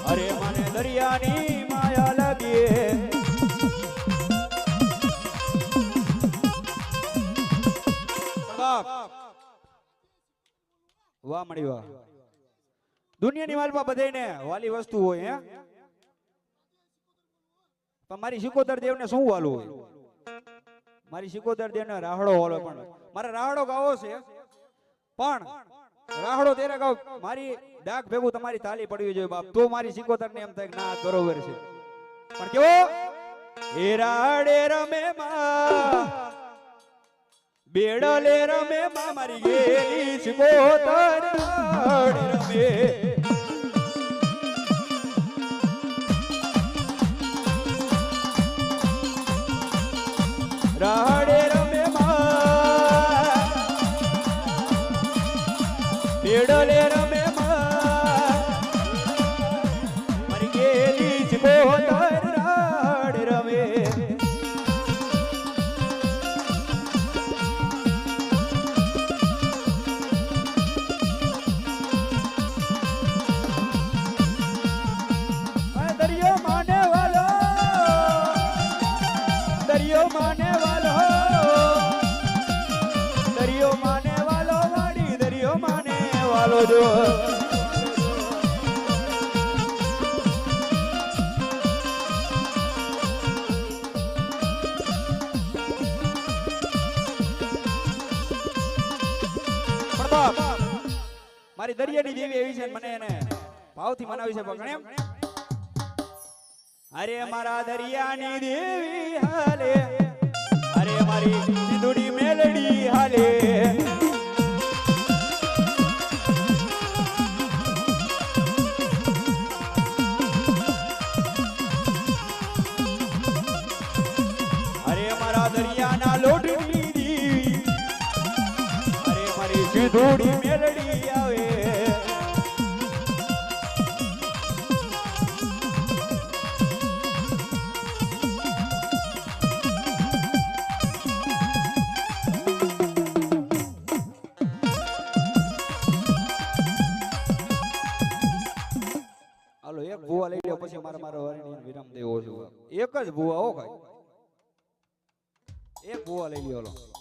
અરે મને દરિયાની માયા લાગી વાહ મળી વાહ દુનિયાની વાલમાં બધાને વાલી વસ્તુ હોય હે પણ મારી સિકોદર દેવને શું વાલું હોય મારી સિકોદર દેવને રાહડો વાલો પણ મારે રાહડો ગાવો છે પણ રાહડો તેરે ગાવ મારી ડાક ભેગું તમારી તાલી પડવી જોઈએ બાપ તો મારી સિકોદર ને એમ થાય કે ના બરોબર છે પણ કેવો એ રાડે રમે માં બેડલે રમે માં મારી ગેલી સિકોદર રાડે રમે રાડે રમે માં બેડલે રમે માં મારી ગેલી સિકોદર રાડે રમે દરિયો માને વાલો દરિયો માને વાલો દરિયો માને વાલો વાડી દરિયો માને વાલો જો મારી દરિયાની દેવી એવી છે મને એને ભાવથી મનાવી છે પણ એમ અરે મારા દરિયાની દેવી હાલે અરે મારી સિંધુડી મેલડી હાલે અરે મારા દરિયાના લોટની દેવી અરે મારી સિંધુડી મેલડી આવે એક ભૂવા લઈ લ્યો પછી મારા વારીની વિરામ દેવો છું એક જ ભૂવા હો ભાઈ એક ભૂવા લઈ લ્યો